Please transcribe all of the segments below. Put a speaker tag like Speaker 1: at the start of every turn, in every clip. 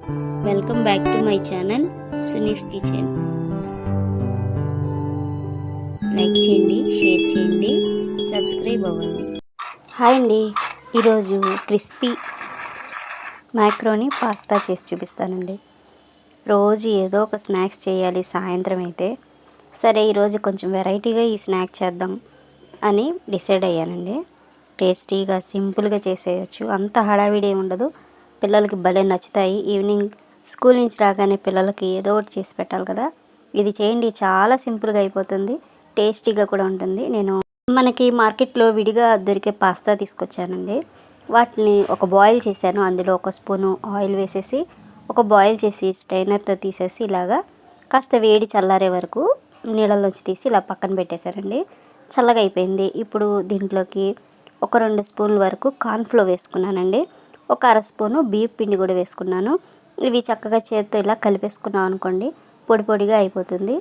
Speaker 1: Welcome back to my channel Suni's kitchen. Like చేయండి, share చేయండి, subscribe అవ్వండి.
Speaker 2: హాయ్ అండి, ఈరోజు క్రిస్పీ మ్యాక్రోని పాస్తా చేసి చూపిస్తానండి. రోజు ఏదో ఒక స్నాక్స్ చేయాలి సాయంత్రం అయితే. సరే ఈరోజు కొంచెం వెరైటీగా ఈ స్నాక్ చేద్దాం అని డిసైడ్ అయ్యానండి. టేస్టీగా సింపుల్గా చేసేయచ్చు, అంత హడావిడి ఉండదు. పిల్లలకి భలే నచ్చుతాయి. ఈవినింగ్ స్కూల్ నుంచి రాగానే పిల్లలకి ఏదో ఒకటి చేసి పెట్టాలి కదా. ఇది చేయండి, చాలా సింపుల్గా అయిపోతుంది, టేస్టీగా కూడా ఉంటుంది. మనకి మార్కెట్లో విడిగా దొరికే పాస్తా తీసుకొచ్చానండి. వాటిని ఒక బాయిల్ చేశాను. అందులో ఒక స్పూను ఆయిల్ వేసేసి ఒక బాయిల్ చేసి స్ట్రైనర్తో తీసేసి ఇలాగా కాస్త వేడి చల్లారే వరకు నీళ్ళలోంచి తీసి ఇలా పక్కన పెట్టేశానండి. చల్లగా అయిపోయింది. ఇప్పుడు దీంట్లోకి ఒక 2 స్పూన్ల వరకు కార్న్ఫ్లోర్ వేసుకున్నానండి. ఒక అర స్పూను బియ్యం పిండి కూడా వేసుకున్నాను. ఇవి చక్కగా చేత్తో ఇలా కలిపేసుకున్నాం అనుకోండి, పొడి పొడిగా అయిపోతుంది.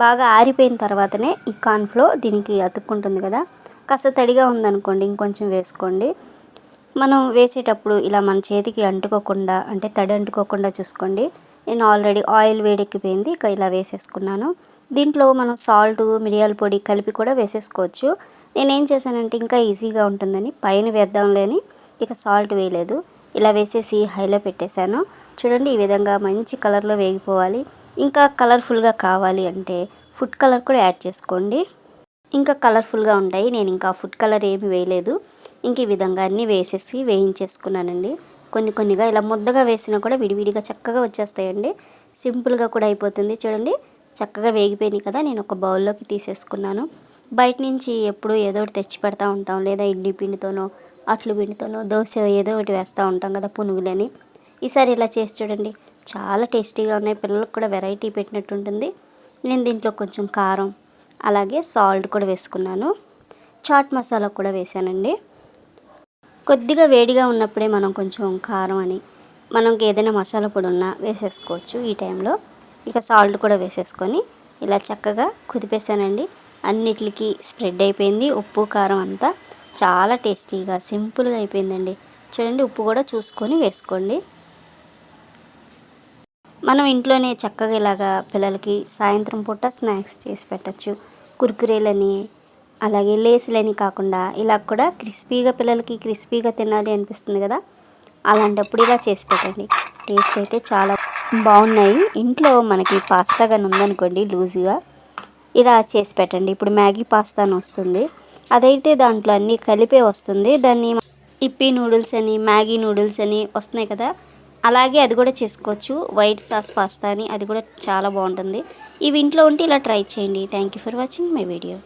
Speaker 2: బాగా ఆరిపోయిన తర్వాతనే ఈ కార్న్ఫ్లోర్ దీనికి అతుక్కుంటుంది కదా. కాస్త తడిగా ఉందనుకోండి ఇంకొంచెం వేసుకోండి. మనం వేసేటప్పుడు ఇలా మన చేతికి అంటుకోకుండా, అంటే తడి అంటుకోకుండా చూసుకోండి. నేను ఆల్రెడీ ఆయిల్ వేడెక్కిపోయింది, ఇక ఇలా వేసేసుకున్నాను. దీంట్లో మనం సాల్ట్, మిరియాల పొడి కలిపి కూడా వేసేసుకోవచ్చు. నేనేం చేశానంటే ఇంకా ఈజీగా ఉంటుందని పైన వేద్దాంలేని ఇక సాల్ట్ వేయలేదు. ఇలా వేసేసి హైలో పెట్టేశాను. చూడండి, ఈ విధంగా మంచి కలర్లో వేగిపోవాలి. ఇంకా కలర్ఫుల్గా కావాలి అంటే ఫుడ్ కలర్ కూడా యాడ్ చేసుకోండి, ఇంకా కలర్ఫుల్గా ఉంటాయి. నేను ఇంకా ఫుడ్ కలర్ ఏమి వేయలేదు. ఇంక ఈ విధంగా అన్నీ వేసేసి వేయించేసుకున్నానండి. కొన్నిగా ఇలా ముద్దగా వేసినా కూడా విడివిడిగా చక్కగా వచ్చేస్తాయండి. సింపుల్గా కూడా అయిపోతుంది. చూడండి, చక్కగా వేగిపోయినాయి కదా. నేను ఒక బౌల్లోకి తీసేసుకున్నాను. బయట నుంచి ఎప్పుడూ ఏదో ఒకటి తెచ్చి పెడతా ఉంటాం, లేదా ఇడ్లీ పిండితోనో అట్లు పిండితోనో దోశ ఏదో ఒకటి వేస్తూ ఉంటాం కదా పునుగులని. ఈసారి ఇలా చేసి చూడండి, చాలా టేస్టీగా ఉన్నాయి. పిల్లలకు కూడా వెరైటీ పెట్టినట్టు ఉంటుంది. నేను దీంట్లో కొంచెం కారం అలాగే సాల్ట్ కూడా వేసుకున్నాను. చాట్ మసాలా కూడా వేసానండి. కొద్దిగా వేడిగా ఉన్నప్పుడే మనం కొంచెం కారం అని మనకి ఏదైనా మసాలా పొడి ఉన్నా వేసేసుకోవచ్చు ఈ టైంలో. ఇక సాల్ట్ కూడా వేసేసుకొని ఇలా చక్కగా కుదిపేసానండి. అన్నిటికి స్ప్రెడ్ అయిపోయింది ఉప్పు కారం అంతా. చాలా టేస్టీగా సింపుల్గా అయిపోయిందండి. చూడండి, ఉప్పు కూడా చూసుకొని వేసుకోండి. మనం ఇంట్లోనే చక్కగా ఇలాగా పిల్లలకి సాయంత్రం పూట స్నాక్స్ చేసి పెట్టచ్చు. కుర్కురేలని అలాగే లేసులని కాకుండా ఇలా కూడా క్రిస్పీగా, పిల్లలకి క్రిస్పీగా తినాలి అనిపిస్తుంది కదా, అలాంటప్పుడు ఇలా చేసి పెట్టండి. టేస్ట్ అయితే చాలా బాగున్నాయి. ఇంట్లో మనకి పాస్తా కానీ ఉందనుకోండి లూజుగా, ఇలా చేసి పెట్టండి. ఇప్పుడు మ్యాగీ పాస్తా అని వస్తుంది, అదైతే దాంట్లో అన్నీ కలిపే వస్తుంది. దాన్ని ఇప్పీ నూడిల్స్ అని, మ్యాగీ నూడిల్స్ అని వస్తున్నాయి కదా, అలాగే అది కూడా చేసుకోవచ్చు. వైట్ సాస్ పాస్తా అని, అది కూడా చాలా బాగుంటుంది. ఇవి ఇంట్లో ఉంటే ఇలా ట్రై చేయండి. Thank you for watching my video.